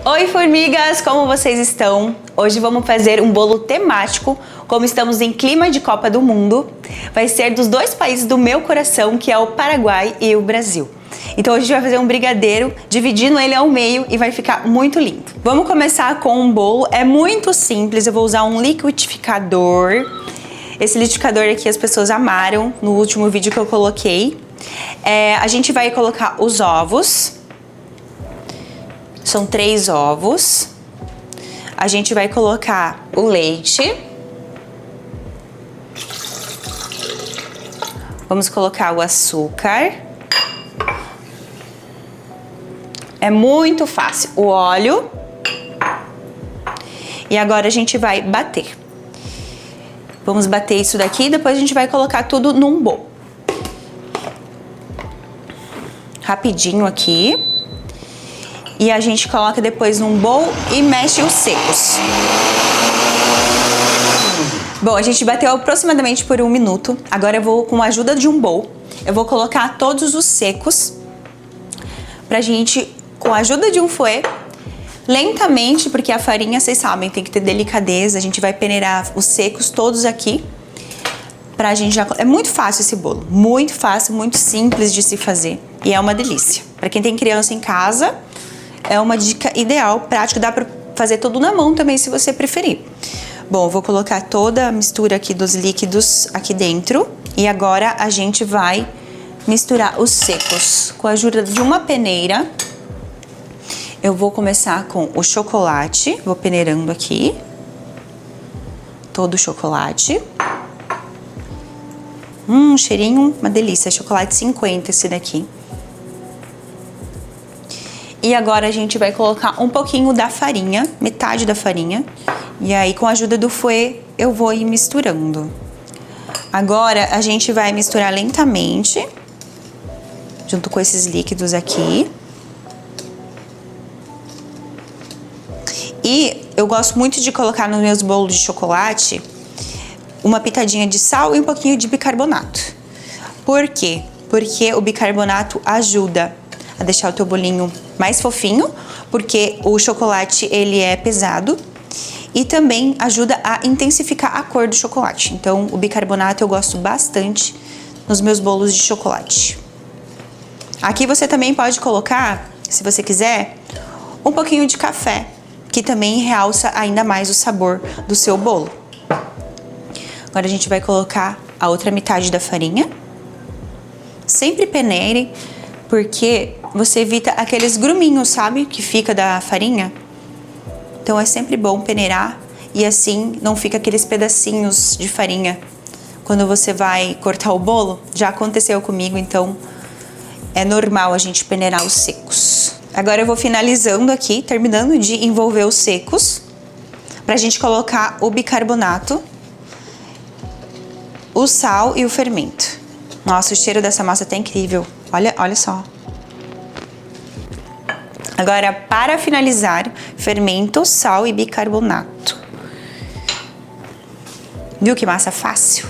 Oi, formigas! Como vocês estão? Hoje vamos fazer um bolo temático. Como estamos em clima de Copa do Mundo, vai ser dos dois países do meu coração, que é o Paraguai e o Brasil. Então hoje a gente vai fazer um brigadeiro, dividindo ele ao meio e vai ficar muito lindo. Vamos começar com um bolo, é muito simples, eu vou usar um liquidificador. Esse liquidificador aqui as pessoas amaram no último vídeo que eu coloquei. A gente vai colocar os ovos. São 3 ovos. A gente vai colocar o leite. Vamos colocar o açúcar. É muito fácil. O óleo. E agora a gente vai bater. Vamos bater isso daqui e depois a gente vai colocar tudo num bowl. Rapidinho aqui. E a gente coloca depois num bowl e mexe os secos. Bom, a gente bateu aproximadamente por 1 minuto. Agora eu vou, com a ajuda de um bowl, eu vou colocar todos os secos pra gente, com a ajuda de um fouet, lentamente, porque a farinha, vocês sabem, tem que ter delicadeza. A gente vai peneirar os secos todos aqui. Pra gente já... É muito fácil esse bolo. Muito fácil, muito simples de se fazer. E é uma delícia. Pra quem tem criança em casa, é uma dica ideal, prática. Dá pra fazer tudo na mão também, se você preferir. Bom, eu vou colocar toda a mistura aqui dos líquidos aqui dentro. E agora a gente vai misturar os secos. Com a ajuda de uma peneira, eu vou começar com o chocolate. Vou peneirando aqui. Todo o chocolate. Cheirinho, uma delícia. Chocolate 50 esse daqui. E agora a gente vai colocar um pouquinho da farinha, metade da farinha. E aí, com a ajuda do fouet, eu vou ir misturando. Agora, a gente vai misturar lentamente, junto com esses líquidos aqui. E eu gosto muito de colocar nos meus bolos de chocolate uma pitadinha de sal e um pouquinho de bicarbonato. Por quê? Porque o bicarbonato ajuda a deixar o teu bolinho mais fofinho, porque o chocolate, ele é pesado, e também ajuda a intensificar a cor do chocolate. Então, o bicarbonato eu gosto bastante nos meus bolos de chocolate. Aqui você também pode colocar, se você quiser, um pouquinho de café, que também realça ainda mais o sabor do seu bolo. Agora a gente vai colocar a outra metade da farinha. Sempre peneire, porque você evita aqueles gruminhos, sabe? Que fica da farinha. Então é sempre bom peneirar e assim não fica aqueles pedacinhos de farinha quando você vai cortar o bolo. Já aconteceu comigo, então é normal a gente peneirar os secos. Agora eu vou finalizando aqui, terminando de envolver os secos, pra gente colocar o bicarbonato, o sal e o fermento. Nossa, o cheiro dessa massa tá incrível. Olha só. Agora, para finalizar, fermento, sal e bicarbonato. Viu que massa fácil?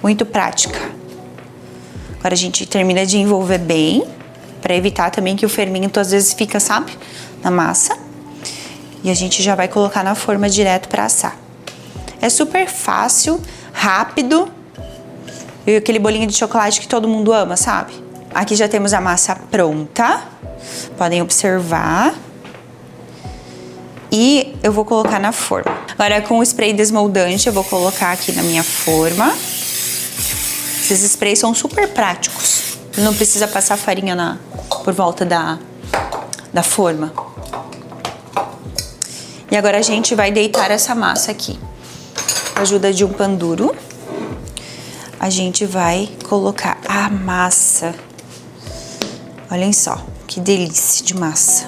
Muito prática. Agora a gente termina de envolver bem, para evitar também que o fermento às vezes fica, sabe, na massa. E a gente já vai colocar na forma direto para assar. É super fácil, rápido. E aquele bolinho de chocolate que todo mundo ama, sabe? Aqui já temos a massa pronta. Podem observar. E eu vou colocar na forma. Agora, com o spray desmoldante, eu vou colocar aqui na minha forma. Esses sprays são super práticos. Não precisa passar farinha por volta da forma. E agora a gente vai deitar essa massa aqui. Com a ajuda de um pano duro, a gente vai colocar a massa. Olhem só, que delícia de massa.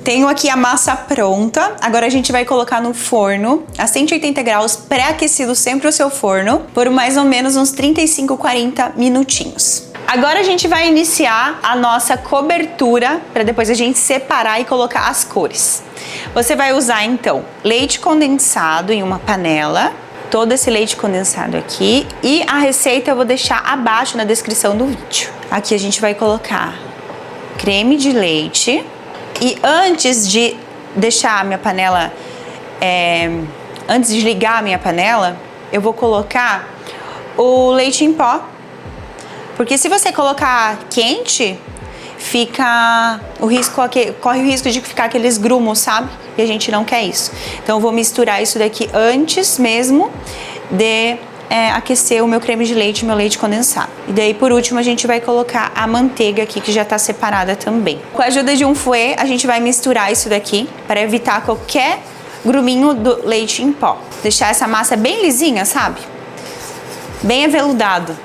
Tenho aqui a massa pronta. Agora a gente vai colocar no forno a 180 graus, pré-aquecido sempre o seu forno, por mais ou menos uns 35, 40 minutinhos. Agora a gente vai iniciar a nossa cobertura para depois a gente separar e colocar as cores. Você vai usar então leite condensado em uma panela, todo esse leite condensado aqui, e a receita eu vou deixar abaixo na descrição do vídeo. Aqui a gente vai colocar creme de leite e antes de deixar a minha panela, antes de ligar a minha panela, eu vou colocar o leite em pó. Porque se você colocar quente, corre o risco de ficar aqueles grumos, sabe? E a gente não quer isso. Então eu vou misturar isso daqui antes mesmo de aquecer o meu creme de leite e meu leite condensado. E daí por último a gente vai colocar a manteiga aqui que já tá separada também. Com a ajuda de um fouet a gente vai misturar isso daqui para evitar qualquer gruminho do leite em pó. Deixar essa massa bem lisinha, sabe? Bem aveludado.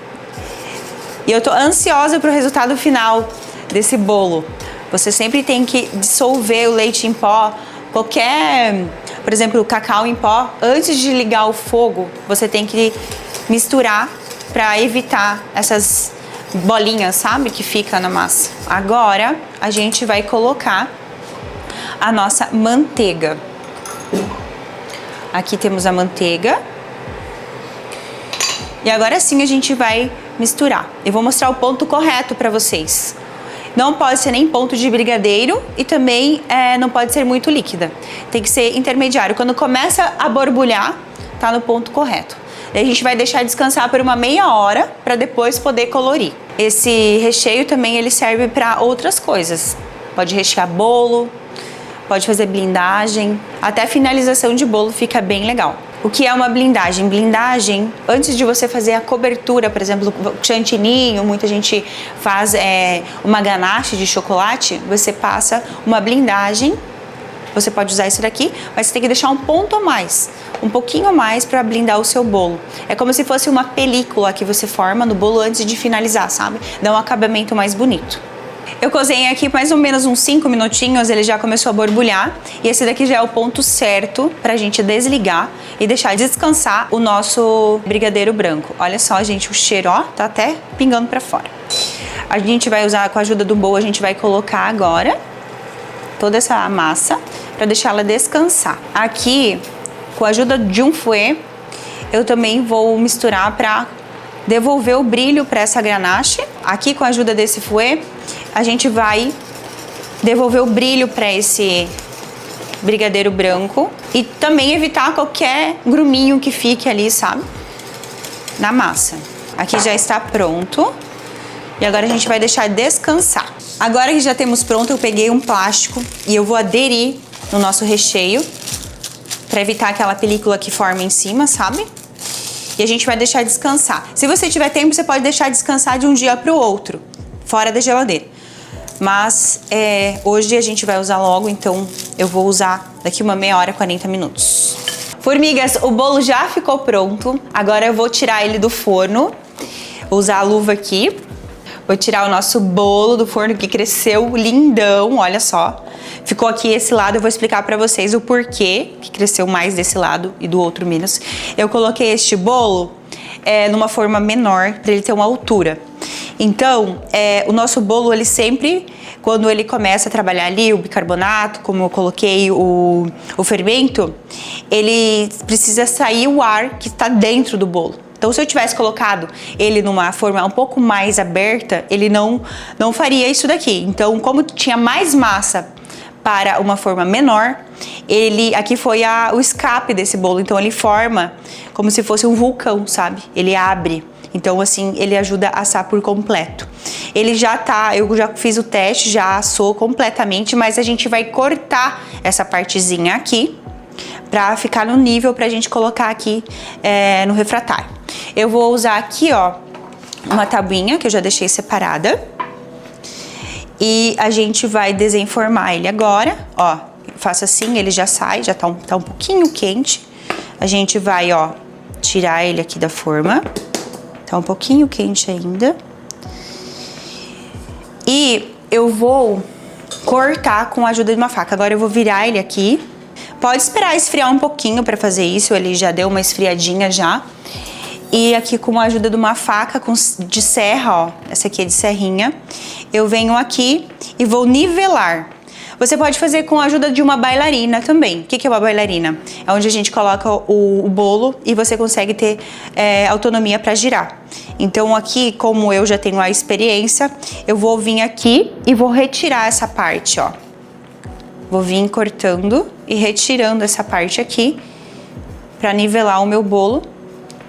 E eu tô ansiosa pro resultado final desse bolo. Você sempre tem que dissolver o leite em pó, por exemplo, o cacau em pó, antes de ligar o fogo, você tem que misturar para evitar essas bolinhas, sabe, que fica na massa. Agora, a gente vai colocar a nossa manteiga. Aqui temos a manteiga. E agora sim a gente vai misturar. Eu vou mostrar o ponto correto para vocês. Não pode ser nem ponto de brigadeiro e também não pode ser muito líquida. Tem que ser intermediário. Quando começa a borbulhar, tá no ponto correto. E a gente vai deixar descansar por uma meia hora para depois poder colorir. Esse recheio também ele serve para outras coisas. Pode rechear bolo, pode fazer blindagem, até a finalização de bolo fica bem legal. O que é uma blindagem? Blindagem, antes de você fazer a cobertura, por exemplo, chantininho, muita gente faz uma ganache de chocolate, você passa uma blindagem, você pode usar isso daqui, mas você tem que deixar um ponto a mais, um pouquinho a mais para blindar o seu bolo. É como se fosse uma película que você forma no bolo antes de finalizar, sabe? Dá um acabamento mais bonito. Eu cozinhei aqui mais ou menos uns 5 minutinhos, ele já começou a borbulhar. E esse daqui já é o ponto certo pra gente desligar e deixar descansar o nosso brigadeiro branco. Olha só, gente, o cheiro, ó, tá até pingando pra fora. A gente vai usar, com a ajuda do bowl, a gente vai colocar agora toda essa massa pra deixar ela descansar. Aqui, com a ajuda de um fouet, eu também vou misturar pra devolver o brilho para essa ganache. Aqui, com a ajuda desse fouet, a gente vai devolver o brilho para esse brigadeiro branco e também evitar qualquer gruminho que fique ali, sabe? Na massa. Aqui já está pronto. E agora a gente vai deixar descansar. Agora que já temos pronto, eu peguei um plástico e eu vou aderir no nosso recheio para evitar aquela película que forma em cima, sabe? E a gente vai deixar descansar. Se você tiver tempo, você pode deixar descansar de um dia para o outro, fora da geladeira. Mas hoje a gente vai usar logo, então eu vou usar daqui uma meia hora, 40 minutos. Formigas, o bolo já ficou pronto. Agora eu vou tirar ele do forno. Vou usar a luva aqui. Vou tirar o nosso bolo do forno que cresceu lindão, olha só. Ficou aqui esse lado, eu vou explicar pra vocês o porquê que cresceu mais desse lado e do outro menos. Eu coloquei este bolo numa forma menor, pra ele ter uma altura. Então, o nosso bolo, ele sempre, quando ele começa a trabalhar ali, o bicarbonato, como eu coloquei o fermento, ele precisa sair o ar que está dentro do bolo. Então, se eu tivesse colocado ele numa forma um pouco mais aberta, ele não faria isso daqui. Então, como tinha mais massa para uma forma menor, aqui foi o escape desse bolo. Então, ele forma como se fosse um vulcão, sabe? Ele abre. Então, assim, ele ajuda a assar por completo. Ele já tá, eu já fiz o teste, já assou completamente, mas a gente vai cortar essa partezinha aqui pra ficar no nível pra gente colocar aqui no refratário. Eu vou usar aqui, ó, uma tabuinha que eu já deixei separada. E a gente vai desenformar ele agora, ó. Faço assim, ele já sai, já tá um pouquinho quente. A gente vai, ó, tirar ele aqui da forma. Tá um pouquinho quente ainda. E eu vou cortar com a ajuda de uma faca. Agora eu vou virar ele aqui. Pode esperar esfriar um pouquinho pra fazer isso, ele já deu uma esfriadinha já. E aqui com a ajuda de uma faca de serra, ó, essa aqui é de serrinha, eu venho aqui e vou nivelar. Você pode fazer com a ajuda de uma bailarina também. O que é uma bailarina? É onde a gente coloca o bolo e você consegue ter autonomia para girar. Então aqui, como eu já tenho a experiência, eu vou vir aqui e vou retirar essa parte, ó. Vou vir cortando e retirando essa parte aqui para nivelar o meu bolo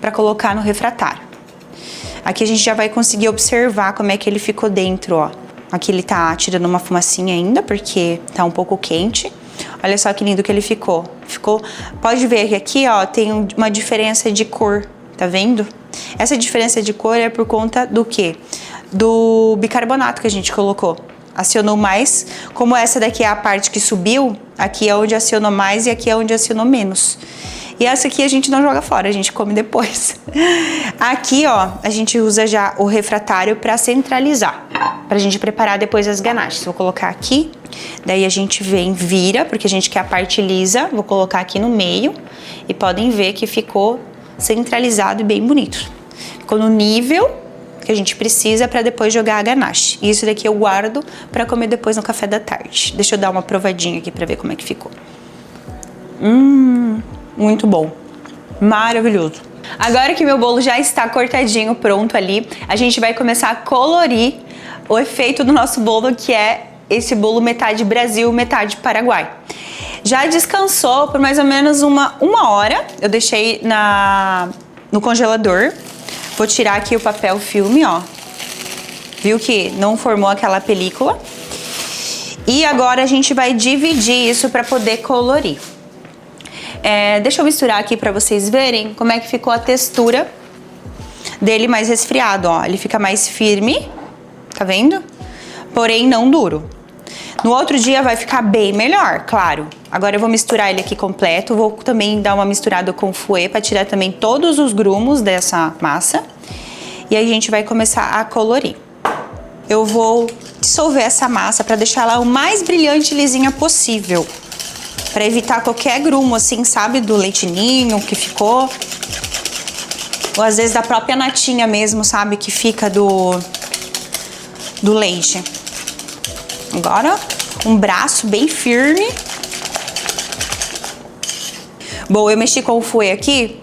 para colocar no refratário. Aqui a gente já vai conseguir observar como é que ele ficou dentro, ó. Aqui ele tá tirando uma fumacinha ainda, porque tá um pouco quente. Olha só que lindo que ele ficou. Pode ver que aqui, ó, tem uma diferença de cor, tá vendo? Essa diferença de cor é por conta do quê? Do bicarbonato que a gente colocou. Acionou mais, como essa daqui é a parte que subiu, aqui é onde acionou mais e aqui é onde acionou menos. E essa aqui a gente não joga fora, a gente come depois. Aqui, ó, a gente usa já o refratário para centralizar, pra gente preparar depois as ganaches. Vou colocar aqui, daí a gente vem, vira, porque a gente quer a parte lisa. Vou colocar aqui no meio e podem ver que ficou centralizado e bem bonito. Ficou no nível que a gente precisa para depois jogar a ganache. E isso daqui eu guardo para comer depois no café da tarde. Deixa eu dar uma provadinha aqui para ver como é que ficou. Muito bom. Maravilhoso. Agora que meu bolo já está cortadinho, pronto ali, a gente vai começar a colorir o efeito do nosso bolo, que é esse bolo metade Brasil, metade Paraguai. Já descansou por mais ou menos uma hora. Eu deixei no congelador. Vou tirar aqui o papel filme, ó. Viu que não formou aquela película? E agora a gente vai dividir isso para poder colorir. Deixa eu misturar aqui para vocês verem como é que ficou a textura dele mais resfriado, ó. Ele fica mais firme, tá vendo? Porém não duro. No outro dia vai ficar bem melhor, claro. Agora eu vou misturar ele aqui completo. Vou também dar uma misturada com fouet para tirar também todos os grumos dessa massa. E aí a gente vai começar a colorir. Eu vou dissolver essa massa para deixar ela o mais brilhante e lisinha possível. Para evitar qualquer grumo, assim, sabe? Do leitinho que ficou. Ou às vezes da própria natinha mesmo, sabe? Que fica do leite. Agora, um braço bem firme. Bom, eu mexi com o fouet aqui.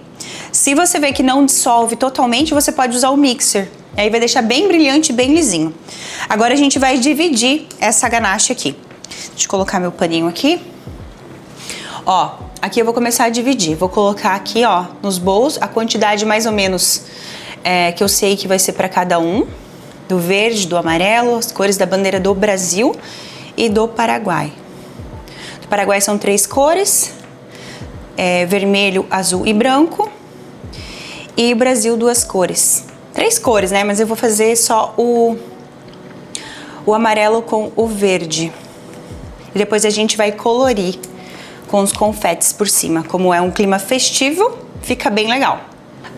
Se você vê que não dissolve totalmente, você pode usar o mixer. Aí vai deixar bem brilhante, bem lisinho. Agora a gente vai dividir essa ganache aqui. Deixa eu colocar meu paninho aqui. Ó, aqui eu vou começar a dividir. Vou colocar aqui, ó, nos bowls, a quantidade mais ou menos que eu sei que vai ser para cada um. Do verde, do amarelo, as cores da bandeira do Brasil e do Paraguai. Do Paraguai são 3 cores. Vermelho, azul e branco. E o Brasil, 2 cores. 3 cores, né? Mas eu vou fazer só o amarelo com o verde. E depois a gente vai colorir com os confetes por cima. Como é um clima festivo, fica bem legal.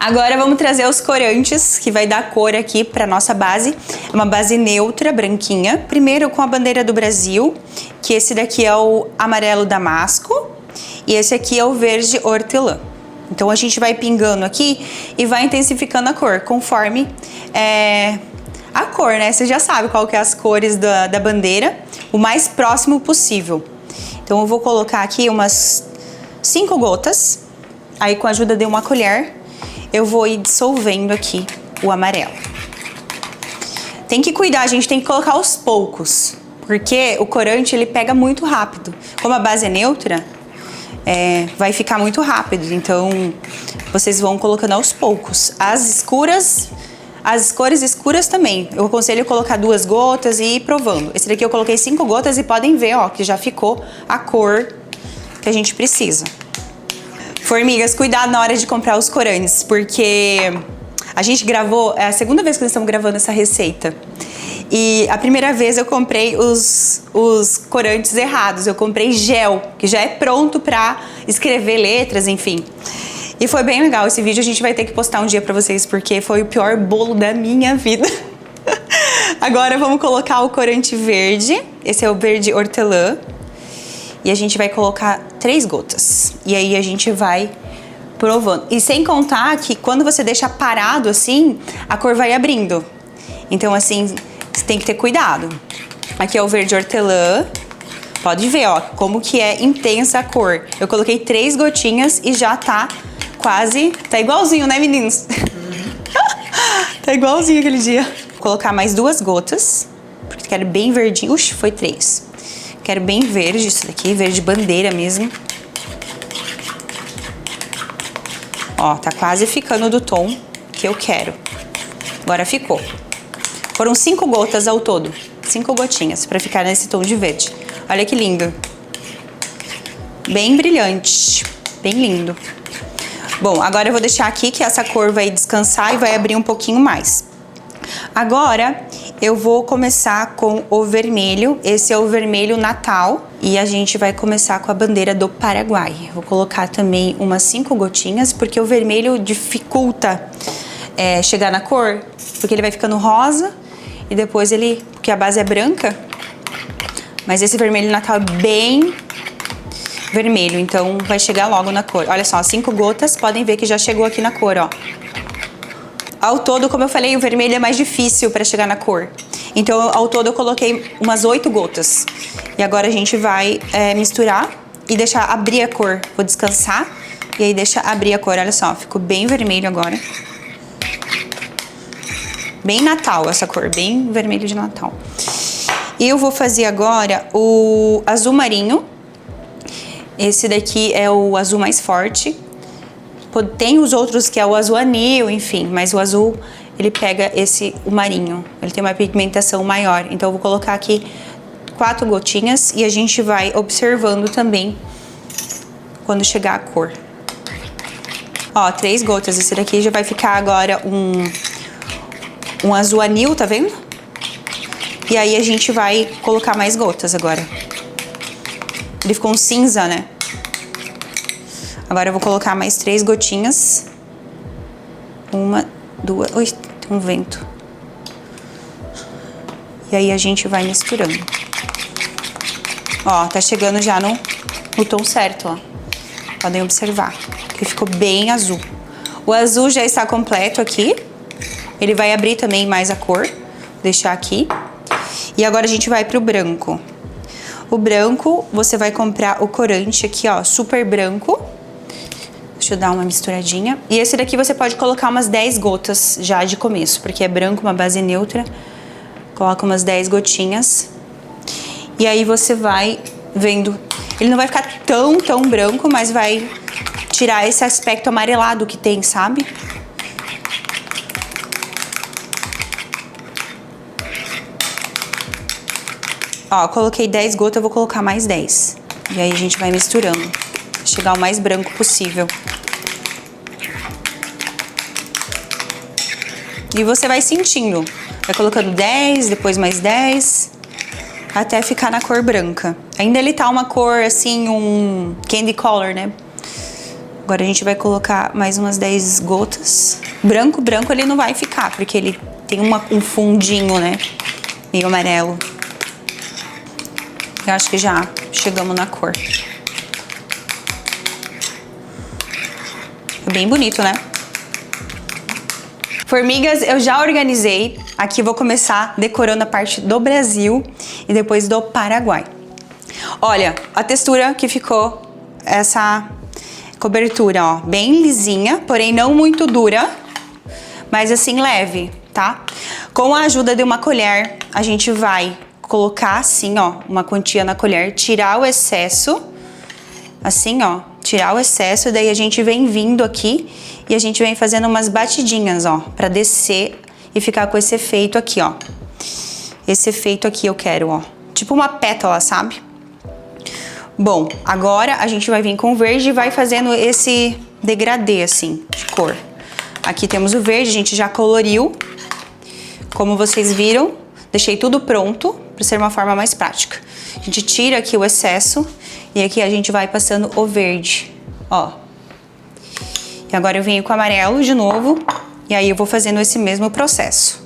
Agora vamos trazer os corantes, que vai dar cor aqui para nossa base. É uma base neutra, branquinha. Primeiro com a bandeira do Brasil, que esse daqui é o amarelo damasco. E esse aqui é o verde hortelã. Então a gente vai pingando aqui e vai intensificando a cor, conforme a cor, né? Você já sabe qual que é as cores da bandeira, o mais próximo possível. Então eu vou colocar aqui umas 5 gotas, aí com a ajuda de uma colher, eu vou ir dissolvendo aqui o amarelo. Tem que cuidar, a gente tem que colocar aos poucos, porque o corante ele pega muito rápido. Como a base é neutra, vai ficar muito rápido, então vocês vão colocando aos poucos. As cores escuras também, eu aconselho colocar 2 gotas e ir provando. Esse daqui eu coloquei 5 gotas e podem ver, ó, que já ficou a cor que a gente precisa. Formigas, cuidado na hora de comprar os corantes, porque a gente gravou, é a segunda vez que nós estamos gravando essa receita. E a primeira vez eu comprei os corantes errados, eu comprei gel, que já é pronto pra escrever letras, enfim. E foi bem legal esse vídeo, a gente vai ter que postar um dia pra vocês, porque foi o pior bolo da minha vida. Agora vamos colocar o corante verde, esse é o verde hortelã. E a gente vai colocar 3 gotas. E aí a gente vai provando. E sem contar que quando você deixa parado assim, a cor vai abrindo. Então, assim, você tem que ter cuidado. Aqui é o verde hortelã. Pode ver, ó, como que é intensa a cor. Eu coloquei 3 gotinhas e já tá quase... Tá igualzinho, né, meninos? Tá igualzinho aquele dia. Vou colocar mais 2 gotas, porque quero bem verdinho. Uxi, foi 3. Quero bem verde isso daqui, verde bandeira mesmo. Ó, tá quase ficando do tom que eu quero. Agora ficou. Foram 5 gotas ao todo. 5 gotinhas pra ficar nesse tom de verde. Olha que lindo. Bem brilhante. Bem lindo. Bom, agora eu vou deixar aqui que essa cor vai descansar e vai abrir um pouquinho mais. Agora eu vou começar com o vermelho. Esse é o vermelho Natal. E a gente vai começar com a bandeira do Paraguai. Vou colocar também umas 5 gotinhas, porque o vermelho dificulta chegar na cor. Porque ele vai ficando rosa e depois ele... Porque a base é branca. Mas esse vermelho Natal é bem vermelho, então vai chegar logo na cor. Olha só, 5 gotas, podem ver que já chegou aqui na cor, ó. Ao todo, como eu falei, o vermelho é mais difícil para chegar na cor. Então, ao todo, eu coloquei umas 8 gotas. E agora a gente vai misturar e deixar abrir a cor. Vou descansar e aí deixa abrir a cor. Olha só, ficou bem vermelho agora. Bem Natal essa cor, bem vermelho de Natal. E eu vou fazer agora o azul marinho. Esse daqui é o azul mais forte. Tem os outros que é o azul anil, enfim, mas o azul, ele pega o marinho. Ele tem uma pigmentação maior. Então eu vou colocar aqui 4 gotinhas e a gente vai observando também quando chegar a cor. Ó, 3 gotas. Esse daqui já vai ficar agora um azul anil, tá vendo? E aí a gente vai colocar mais gotas agora. Ele ficou um cinza, né? Agora eu vou colocar mais 3 gotinhas. 1, 2... Ui, tem um vento. E aí a gente vai misturando. Ó, tá chegando já no tom certo, ó. Podem observar que ficou bem azul. O azul já está completo aqui. Ele vai abrir também mais a cor. Vou deixar aqui. E agora a gente vai pro branco. O branco, você vai comprar o corante aqui, ó, super branco. Deixa eu dar uma misturadinha. E esse daqui você pode colocar umas 10 gotas já de começo, porque é branco, uma base neutra. Coloca umas 10 gotinhas. E aí você vai vendo. Ele não vai ficar tão branco, mas vai tirar esse aspecto amarelado que tem, sabe? Ó, coloquei 10 gotas, eu vou colocar mais 10. E aí a gente vai misturando. Chegar o mais branco possível. E você vai sentindo. Vai colocando 10, depois mais 10. Até ficar na cor branca. Ainda ele tá uma cor assim, um candy color, né? Agora a gente vai colocar mais umas 10 gotas. Branco ele não vai ficar, porque ele tem um fundinho, né? Meio amarelo. Eu acho que já chegamos na cor. É bem bonito, né? Formigas, eu já organizei. Aqui vou começar decorando a parte do Brasil e depois do Paraguai. Olha, a textura que ficou essa cobertura, ó. Bem lisinha, porém não muito dura, mas assim leve, tá? Com a ajuda de uma colher, a gente vai colocar assim, ó, uma quantia na colher, tirar o excesso, assim, ó, tirar o excesso, daí a gente vem vindo aqui e a gente vem fazendo umas batidinhas, ó, pra descer e ficar com esse efeito aqui, ó. Esse efeito aqui eu quero, ó, tipo uma pétala, sabe? Bom, agora a gente vai vir com o verde e vai fazendo esse degradê, assim, de cor. Aqui temos o verde, a gente já coloriu, como vocês viram, deixei tudo pronto, para ser uma forma mais prática. A gente tira aqui o excesso e aqui a gente vai passando o verde, ó. E agora eu venho com o amarelo de novo e aí eu vou fazendo esse mesmo processo.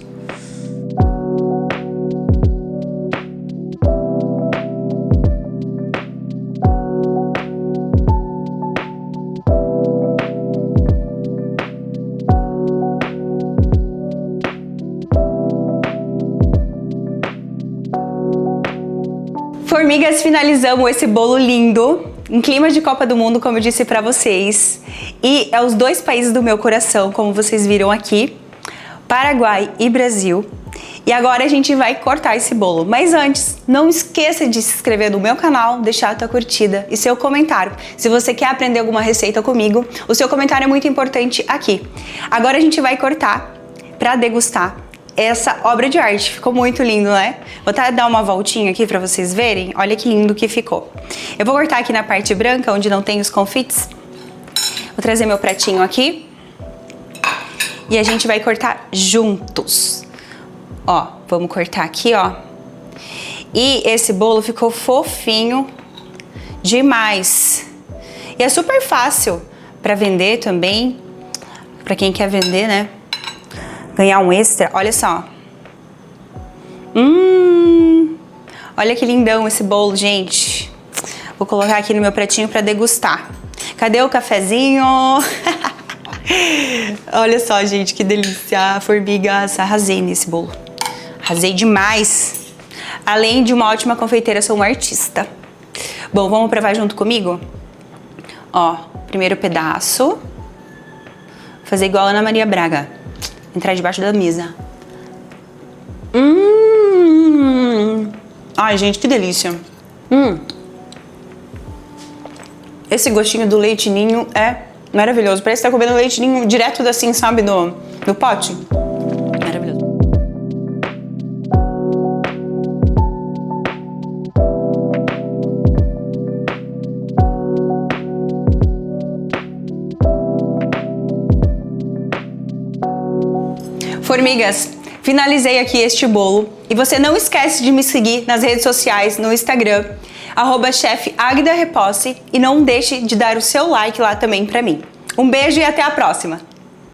Formigas, finalizamos esse bolo lindo, em clima de Copa do Mundo, como eu disse pra vocês. E é os dois países do meu coração, como vocês viram aqui, Paraguai e Brasil. E agora a gente vai cortar esse bolo. Mas antes, não esqueça de se inscrever no meu canal, deixar a tua curtida e seu comentário. Se você quer aprender alguma receita comigo, o seu comentário é muito importante aqui. Agora a gente vai cortar pra degustar essa obra de arte. Ficou muito lindo, né? Vou até dar uma voltinha aqui pra vocês verem. Olha que lindo que ficou. Eu vou cortar aqui na parte branca, onde não tem os confites. Vou trazer meu pratinho aqui. E a gente vai cortar juntos. Ó, vamos cortar aqui, ó. E esse bolo ficou fofinho demais. E é super fácil pra vender também. Pra quem quer vender, né? Ganhar um extra. Olha só. Olha que lindão esse bolo, gente. Vou colocar aqui no meu pratinho pra degustar. Cadê o cafezinho? Olha só, gente, que delícia. Formigas, arrasei nesse bolo. Arrasei demais. Além de uma ótima confeiteira, sou uma artista. Bom, vamos provar junto comigo? Ó, primeiro pedaço. Vou fazer igual a Ana Maria Braga. Entrar debaixo da mesa. Ai, gente, que delícia. Esse gostinho do leite ninho é maravilhoso. Parece que tá comendo leite ninho direto assim, sabe, no pote. Maravilhoso. Formigas, finalizei aqui este bolo. E você não esquece de me seguir nas redes sociais, no Instagram, @chef Agda Repousse, e não deixe de dar o seu like lá também pra mim. Um beijo e até a próxima!